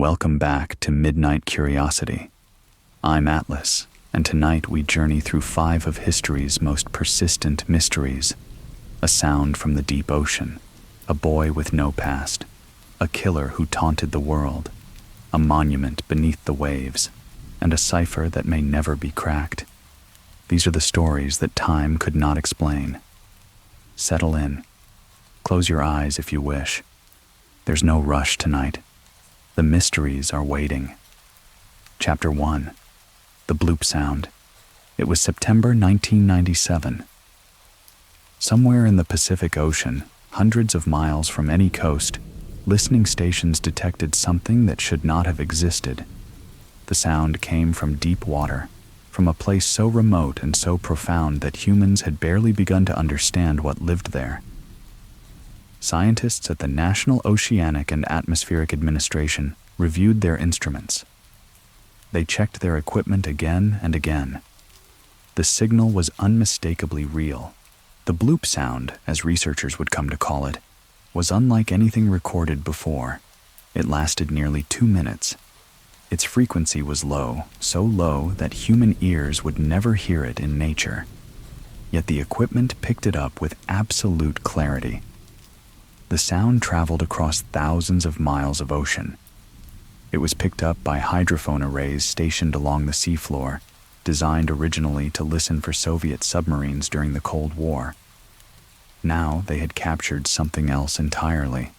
Welcome back to Midnight Curiosity. I'm Atlas, and tonight we journey through 5 of history's most persistent mysteries. A sound from the deep ocean, a boy with no past, a killer who taunted the world, a monument beneath the waves, and a cipher that may never be cracked. These are the stories that time could not explain. Settle in. Close your eyes if you wish. There's no rush tonight. The mysteries are waiting. Chapter 1. The Bloop Sound. It was September 1997. Somewhere in the Pacific Ocean, hundreds of miles from any coast, listening stations detected something that should not have existed. The sound came from deep water, from a place so remote and so profound that humans had barely begun to understand what lived there. Scientists at the National Oceanic and Atmospheric Administration reviewed their instruments. They checked their equipment again and again. The signal was unmistakably real. The bloop sound, as researchers would come to call it, was unlike anything recorded before. It lasted nearly 2 minutes. Its frequency was low, so low that human ears would never hear it in nature. Yet the equipment picked it up with absolute clarity. The sound traveled across thousands of miles of ocean. It was picked up by hydrophone arrays stationed along the seafloor, designed originally to listen for Soviet submarines during the Cold War. Now they had captured something else entirely.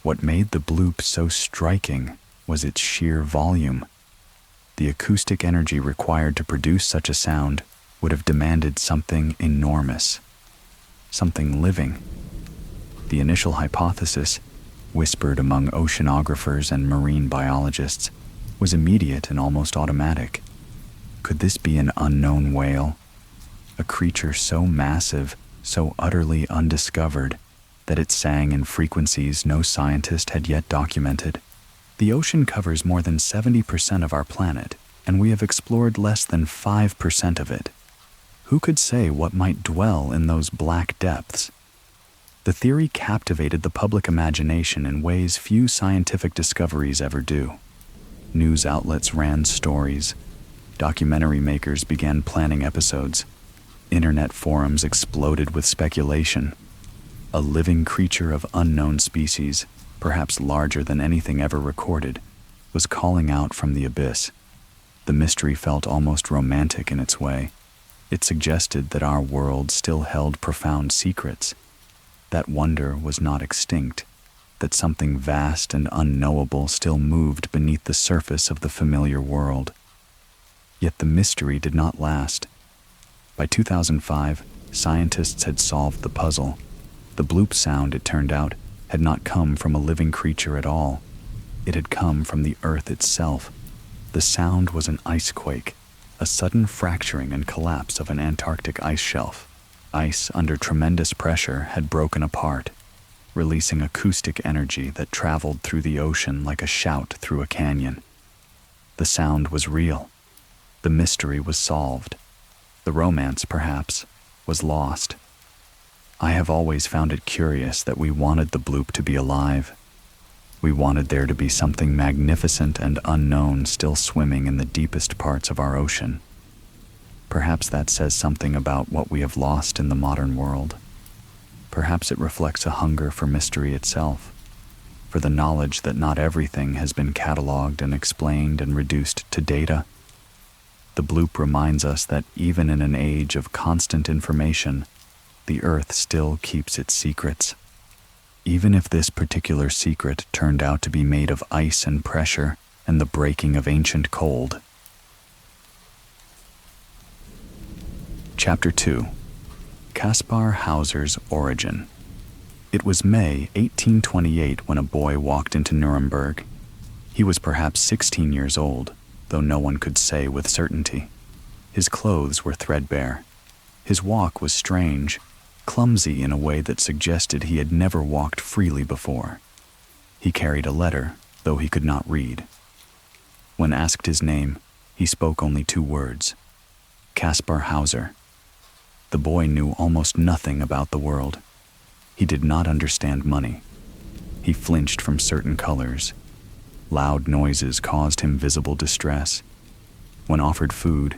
What made the bloop so striking was its sheer volume. The acoustic energy required to produce such a sound would have demanded something enormous, something living. The initial hypothesis, whispered among oceanographers and marine biologists, was immediate and almost automatic. Could this be an unknown whale? A creature so massive, so utterly undiscovered, that it sang in frequencies no scientist had yet documented? The ocean covers more than 70% of our planet, and we have explored less than 5% of it. Who could say what might dwell in those black depths? The theory captivated the public imagination in ways few scientific discoveries ever do. News outlets ran stories. Documentary makers began planning episodes. Internet forums exploded with speculation. A living creature of unknown species, perhaps larger than anything ever recorded, was calling out from the abyss. The mystery felt almost romantic in its way. It suggested that our world still held profound secrets. That wonder was not extinct, that something vast and unknowable still moved beneath the surface of the familiar world. Yet the mystery did not last. By 2005, scientists had solved the puzzle. The bloop sound, it turned out, had not come from a living creature at all. It had come from the Earth itself. The sound was an ice quake, a sudden fracturing and collapse of an Antarctic ice shelf. Ice under tremendous pressure had broken apart, releasing acoustic energy that traveled through the ocean like a shout through a canyon. The sound was real. The mystery was solved. The romance, perhaps, was lost. I have always found it curious that we wanted the bloop to be alive. We wanted there to be something magnificent and unknown still swimming in the deepest parts of our ocean. Perhaps that says something about what we have lost in the modern world. Perhaps it reflects a hunger for mystery itself, for the knowledge that not everything has been cataloged and explained and reduced to data. The bloop reminds us that even in an age of constant information, the Earth still keeps its secrets. Even if this particular secret turned out to be made of ice and pressure and the breaking of ancient cold. Chapter 2. Kaspar Hauser's Origin. It was May 1828 when a boy walked into Nuremberg. He was perhaps 16 years old, though no one could say with certainty. His clothes were threadbare. His walk was strange, clumsy in a way that suggested he had never walked freely before. He carried a letter, though he could not read. When asked his name, he spoke only 2 words: Kaspar Hauser. The boy knew almost nothing about the world. He did not understand money. He flinched from certain colors. Loud noises caused him visible distress. When offered food,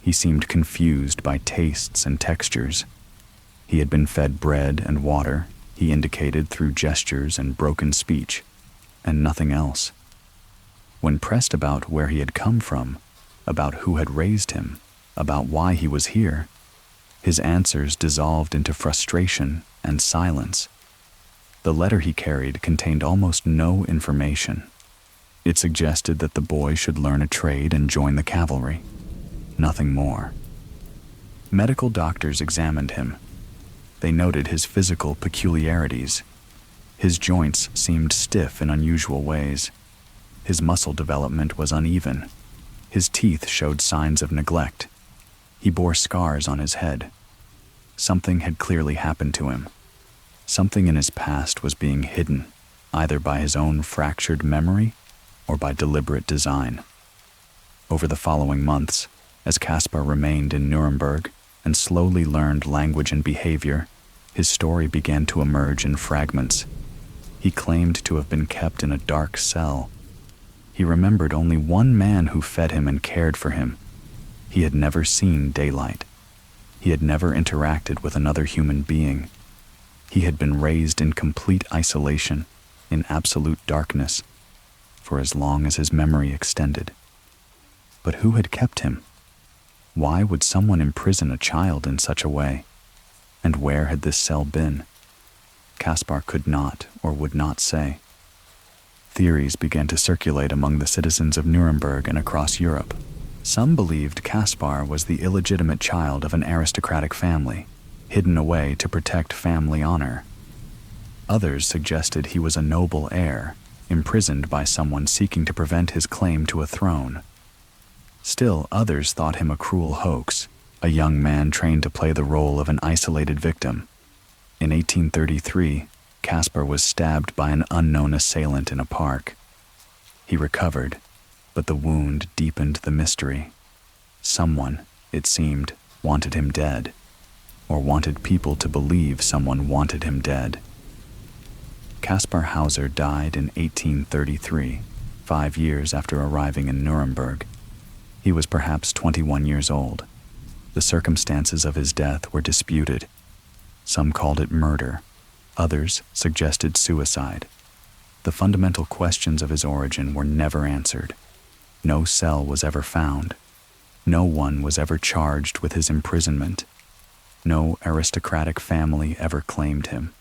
he seemed confused by tastes and textures. He had been fed bread and water, he indicated through gestures and broken speech, and nothing else. When pressed about where he had come from, about who had raised him, about why he was here, his answers dissolved into frustration and silence. The letter he carried contained almost no information. It suggested that the boy should learn a trade and join the cavalry. Nothing more. Medical doctors examined him. They noted his physical peculiarities. His joints seemed stiff in unusual ways. His muscle development was uneven. His teeth showed signs of neglect. He bore scars on his head. Something had clearly happened to him. Something in his past was being hidden, either by his own fractured memory or by deliberate design. Over the following months, as Kaspar remained in Nuremberg and slowly learned language and behavior, his story began to emerge in fragments. He claimed to have been kept in a dark cell. He remembered only one man who fed him and cared for him. He had never seen daylight. He had never interacted with another human being. He had been raised in complete isolation, in absolute darkness, for as long as his memory extended. But who had kept him? Why would someone imprison a child in such a way? And where had this cell been? Kaspar could not or would not say. Theories began to circulate among the citizens of Nuremberg and across Europe. Some believed Kaspar was the illegitimate child of an aristocratic family, hidden away to protect family honor. Others suggested he was a noble heir, imprisoned by someone seeking to prevent his claim to a throne. Still others thought him a cruel hoax, a young man trained to play the role of an isolated victim. In 1833, Kaspar was stabbed by an unknown assailant in a park. He recovered, but the wound deepened the mystery. Someone, it seemed, wanted him dead, or wanted people to believe someone wanted him dead. Kaspar Hauser died in 1833, 5 years after arriving in Nuremberg. He was perhaps 21 years old. The circumstances of his death were disputed. Some called it murder. Others suggested suicide. The fundamental questions of his origin were never answered. No cell was ever found. No one was ever charged with his imprisonment. No aristocratic family ever claimed him.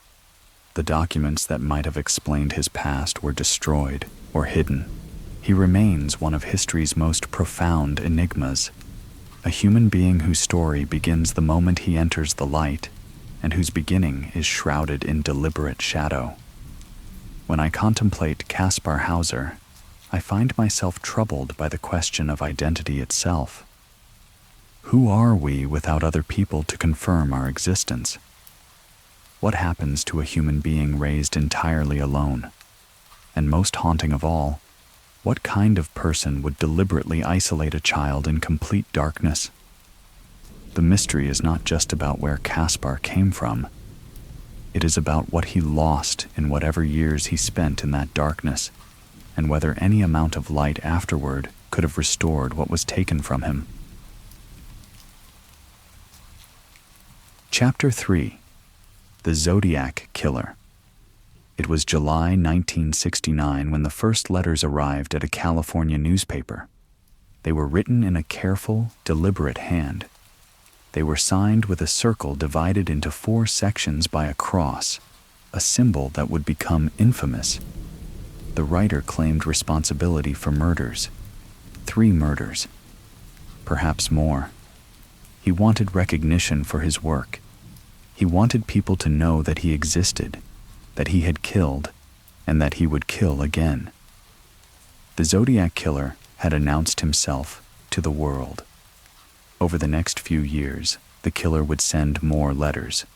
The documents that might have explained his past were destroyed or hidden. He remains one of history's most profound enigmas, a human being whose story begins the moment he enters the light, and whose beginning is shrouded in deliberate shadow. When I contemplate Kaspar Hauser, I find myself troubled by the question of identity itself. Who are we without other people to confirm our existence? What happens to a human being raised entirely alone? And most haunting of all, what kind of person would deliberately isolate a child in complete darkness? The mystery is not just about where Kaspar came from. It is about what he lost in whatever years he spent in that darkness, and whether any amount of light afterward could have restored what was taken from him. Chapter 3. The Zodiac Killer. It was July 1969 when the first letters arrived at a California newspaper. They were written in a careful, deliberate hand. They were signed with a circle divided into 4 sections by a cross, a symbol that would become infamous. The writer claimed responsibility for murders. 3 murders. Perhaps more. He wanted recognition for his work. He wanted people to know that he existed, that he had killed, and that he would kill again. The Zodiac Killer had announced himself to the world. Over the next few years, the killer would send more letters.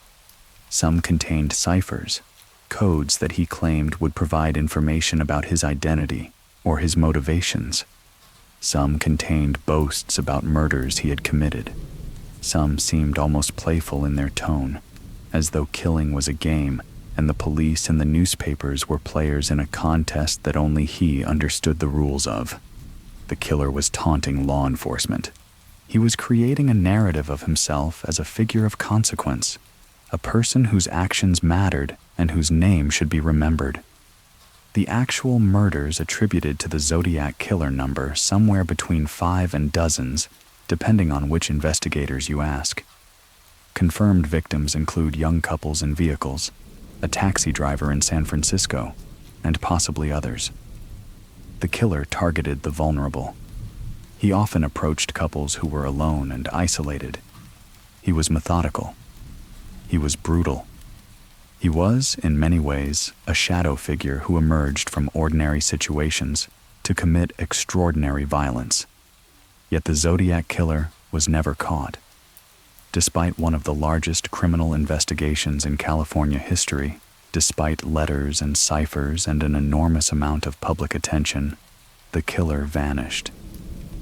Some contained ciphers, codes that he claimed would provide information about his identity or his motivations. Some contained boasts about murders he had committed. Some seemed almost playful in their tone, as though killing was a game and the police and the newspapers were players in a contest that only he understood the rules of. The killer was taunting law enforcement. He was creating a narrative of himself as a figure of consequence, a person whose actions mattered and whose name should be remembered. The actual murders attributed to the Zodiac killer number somewhere between 5 and dozens, depending on which investigators you ask. Confirmed victims include young couples in vehicles, a taxi driver in San Francisco, and possibly others. The killer targeted the vulnerable. He often approached couples who were alone and isolated. He was methodical. He was brutal. He was, in many ways, a shadow figure who emerged from ordinary situations to commit extraordinary violence. Yet the Zodiac killer was never caught. Despite one of the largest criminal investigations in California history, despite letters and ciphers and an enormous amount of public attention, the killer vanished.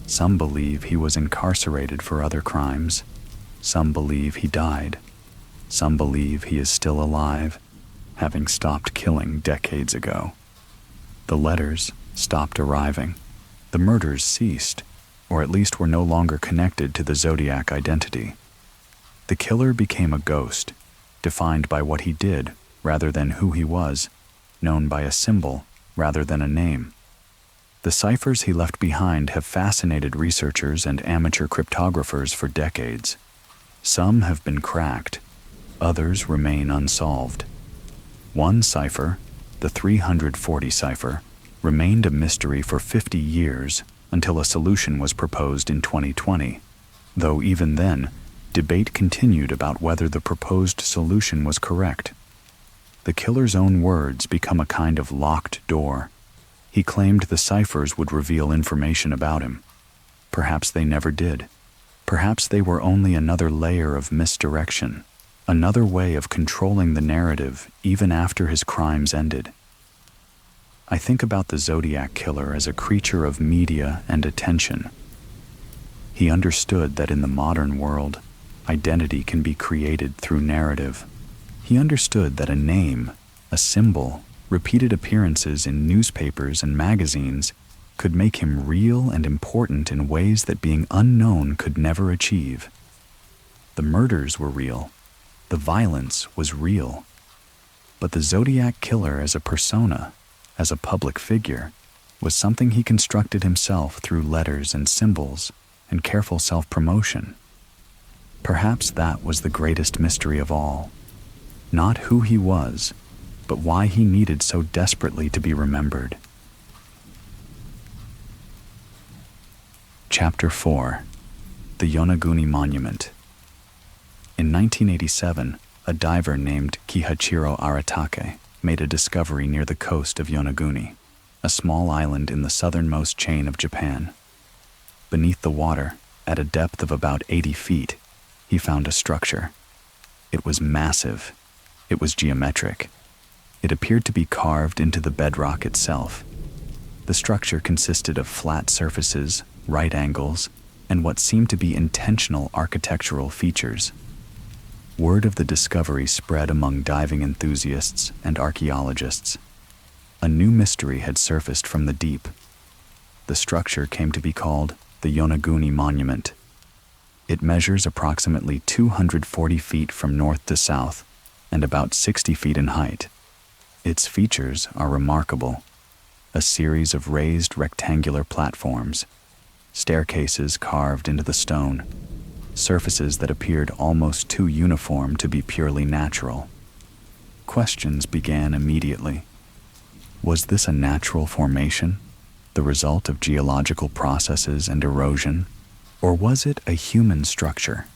Some believe he was incarcerated for other crimes. Some believe he died. Some believe he is still alive, having stopped killing decades ago. The letters stopped arriving. The murders ceased, or at least were no longer connected to the Zodiac identity. The killer became a ghost, defined by what he did rather than who he was, known by a symbol rather than a name. The ciphers he left behind have fascinated researchers and amateur cryptographers for decades. Some have been cracked. Others remain unsolved. One cipher, the 340 cipher, remained a mystery for 50 years until a solution was proposed in 2020, though even then, debate continued about whether the proposed solution was correct. The killer's own words become a kind of locked door. He claimed the ciphers would reveal information about him. Perhaps they never did. Perhaps they were only another layer of misdirection, another way of controlling the narrative even after his crimes ended. I think about the Zodiac killer as a creature of media and attention. He understood that in the modern world, identity can be created through narrative. He understood that a name, a symbol, repeated appearances in newspapers and magazines could make him real and important in ways that being unknown could never achieve. The murders were real. The violence was real. But the Zodiac killer as a persona, as a public figure, was something he constructed himself through letters and symbols and careful self-promotion. Perhaps that was the greatest mystery of all. Not who he was, but why he needed so desperately to be remembered. Chapter 4. The Yonaguni Monument. In 1987, a diver named Kihachiro Aratake made a discovery near the coast of Yonaguni, a small island in the southernmost chain of Japan. Beneath the water, at a depth of about 80 feet, he found a structure. It was massive. It was geometric. It appeared to be carved into the bedrock itself. The structure consisted of flat surfaces, right angles, and what seemed to be intentional architectural features. Word of the discovery spread among diving enthusiasts and archaeologists. A new mystery had surfaced from the deep. The structure came to be called the Yonaguni Monument. It measures approximately 240 feet from north to south and about 60 feet in height. Its features are remarkable. A series of raised rectangular platforms, staircases carved into the stone, surfaces that appeared almost too uniform to be purely natural. Questions began immediately. Was this a natural formation, the result of geological processes and erosion, or was it a human structure,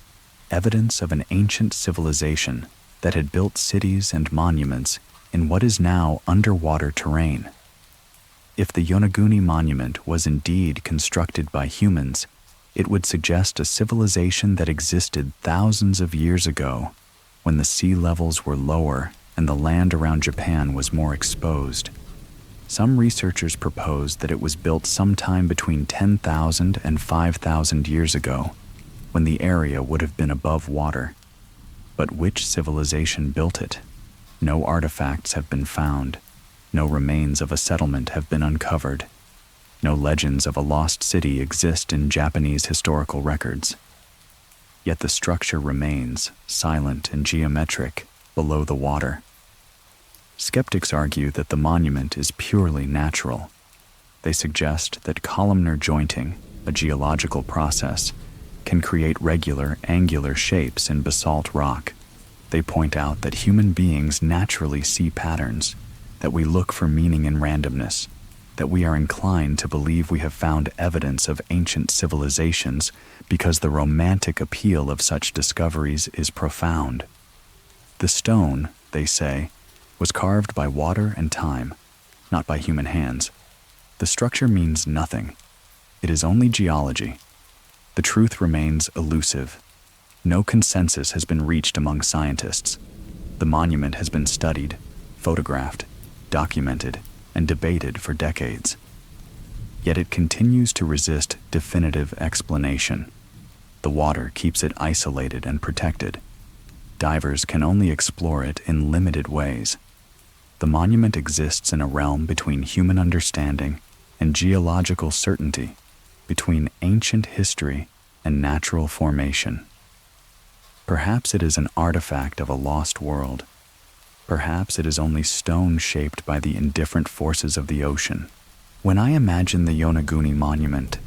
evidence of an ancient civilization that had built cities and monuments in what is now underwater terrain? If the Yonaguni Monument was indeed constructed by humans, it would suggest a civilization that existed thousands of years ago, when the sea levels were lower and the land around Japan was more exposed. Some researchers propose that it was built sometime between 10,000 and 5,000 years ago, when the area would have been above water. But which civilization built it? No artifacts have been found. No remains of a settlement have been uncovered. No legends of a lost city exist in Japanese historical records. Yet the structure remains, silent and geometric, below the water. Skeptics argue that the monument is purely natural. They suggest that columnar jointing, a geological process, can create regular, angular shapes in basalt rock. They point out that human beings naturally see patterns, that we look for meaning in randomness, that we are inclined to believe we have found evidence of ancient civilizations because the romantic appeal of such discoveries is profound. The stone, they say, was carved by water and time, not by human hands. The structure means nothing. It is only geology. The truth remains elusive. No consensus has been reached among scientists. The monument has been studied, photographed, documented, and debated for decades. Yet it continues to resist definitive explanation. The water keeps it isolated and protected. Divers can only explore it in limited ways. The monument exists in a realm between human understanding and geological certainty, between ancient history and natural formation. Perhaps it is an artifact of a lost world. Perhaps it is only stone shaped by the indifferent forces of the ocean. When I imagine the Yonaguni monument,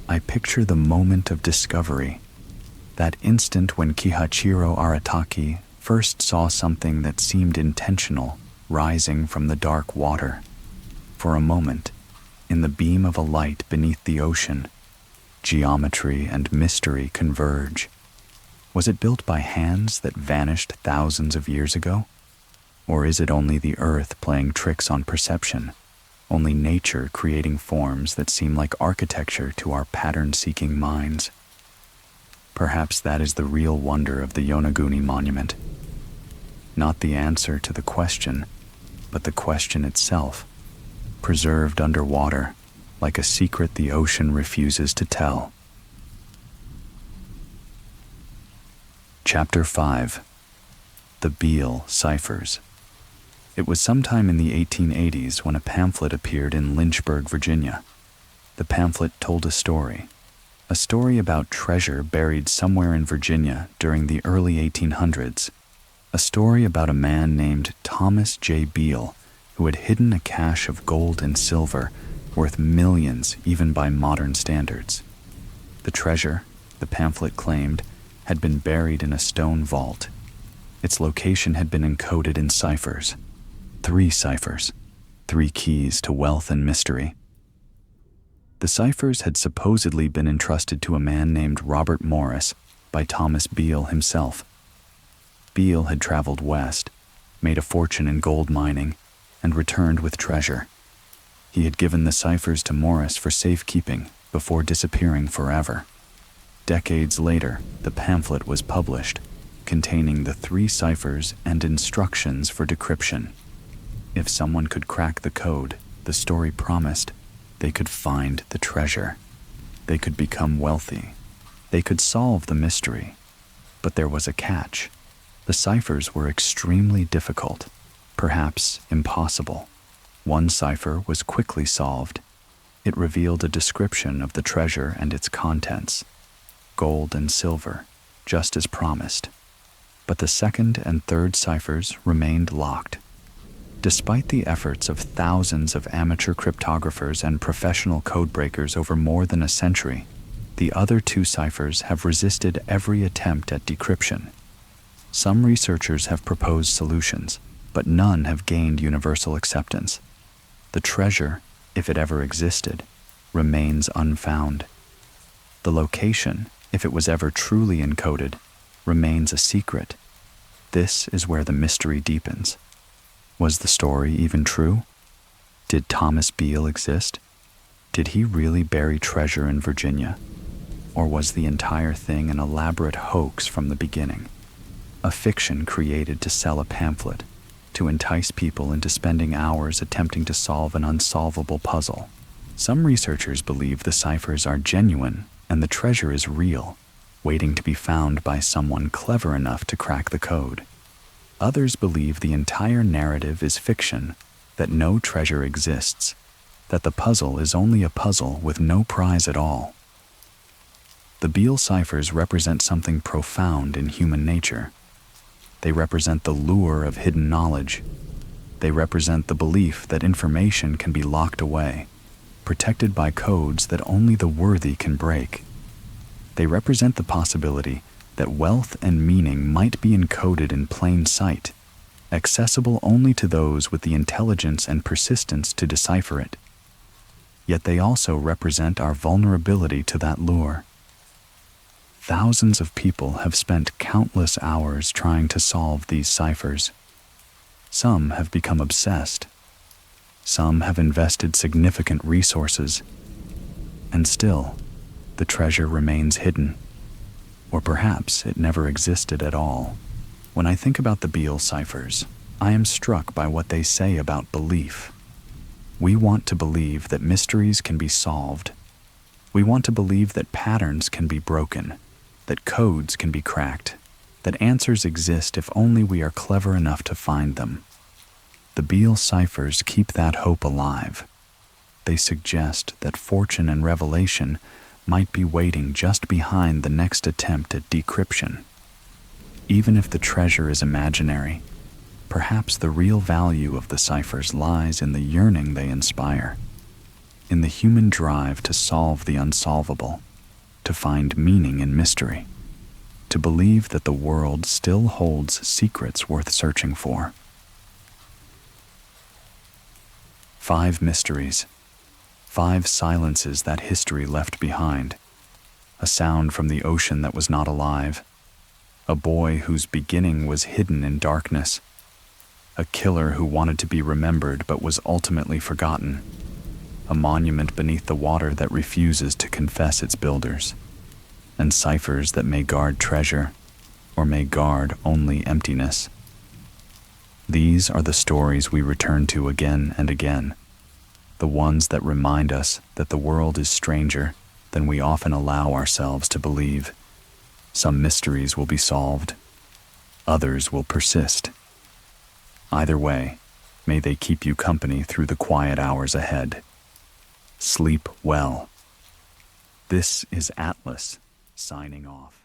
I picture the moment of discovery, that instant when Kihachiro Arataki first saw something that seemed intentional rising from the dark water. For a moment, in the beam of a light beneath the ocean, geometry and mystery converge. Was it built by hands that vanished thousands of years ago? Or is it only the earth playing tricks on perception, only nature creating forms that seem like architecture to our pattern-seeking minds? Perhaps that is the real wonder of the Yonaguni monument. Not the answer to the question, but the question itself, preserved underwater, like a secret the ocean refuses to tell. Chapter 5. The Beale Ciphers. It was sometime in the 1880s when a pamphlet appeared in Lynchburg, Virginia. The pamphlet told a story about treasure buried somewhere in Virginia during the early 1800s, a story about a man named Thomas J. Beale who had hidden a cache of gold and silver worth millions even by modern standards. The treasure, the pamphlet claimed, had been buried in a stone vault. Its location had been encoded in ciphers. 3 ciphers, 3 keys to wealth and mystery. The ciphers had supposedly been entrusted to a man named Robert Morris by Thomas Beale himself. Beale had traveled west, made a fortune in gold mining, and returned with treasure. He had given the ciphers to Morris for safekeeping before disappearing forever. Decades later, the pamphlet was published, containing the 3 ciphers and instructions for decryption. If someone could crack the code, the story promised, they could find the treasure. They could become wealthy. They could solve the mystery. But there was a catch. The ciphers were extremely difficult, perhaps impossible. One cipher was quickly solved. It revealed a description of the treasure and its contents. Gold and silver, just as promised. But the second and third ciphers remained locked. Despite the efforts of thousands of amateur cryptographers and professional codebreakers over more than a century, the other 2 ciphers have resisted every attempt at decryption. Some researchers have proposed solutions, but none have gained universal acceptance. The treasure, if it ever existed, remains unfound. The location, if it was ever truly encoded, remains a secret. This is where the mystery deepens. Was the story even true? Did Thomas Beale exist? Did he really bury treasure in Virginia? Or was the entire thing an elaborate hoax from the beginning? A fiction created to sell a pamphlet, to entice people into spending hours attempting to solve an unsolvable puzzle. Some researchers believe the ciphers are genuine and the treasure is real, waiting to be found by someone clever enough to crack the code. Others believe the entire narrative is fiction, that no treasure exists, that the puzzle is only a puzzle with no prize at all. The Beale ciphers represent something profound in human nature. They represent the lure of hidden knowledge. They represent the belief that information can be locked away, protected by codes that only the worthy can break. They represent the possibility that wealth and meaning might be encoded in plain sight, accessible only to those with the intelligence and persistence to decipher it. Yet they also represent our vulnerability to that lure. Thousands of people have spent countless hours trying to solve these ciphers. Some have become obsessed. Some have invested significant resources. And still, the treasure remains hidden. Or perhaps it never existed at all. When I think about the Beale ciphers, I am struck by what they say about belief. We want to believe that mysteries can be solved. We want to believe that patterns can be broken, that codes can be cracked, that answers exist if only we are clever enough to find them. The Beale ciphers keep that hope alive. They suggest that fortune and revelation might be waiting just behind the next attempt at decryption. Even if the treasure is imaginary, perhaps the real value of the ciphers lies in the yearning they inspire, in the human drive to solve the unsolvable, to find meaning in mystery, to believe that the world still holds secrets worth searching for. 5 mysteries, 5 silences that history left behind, a sound from the ocean that was not alive, a boy whose beginning was hidden in darkness, a killer who wanted to be remembered but was ultimately forgotten, a monument beneath the water that refuses to confess its builders, and ciphers that may guard treasure or may guard only emptiness. These are the stories we return to again and again, the ones that remind us that the world is stranger than we often allow ourselves to believe. Some mysteries will be solved, others will persist. Either way, may they keep you company through the quiet hours ahead. Sleep well. This is Atlas, signing off.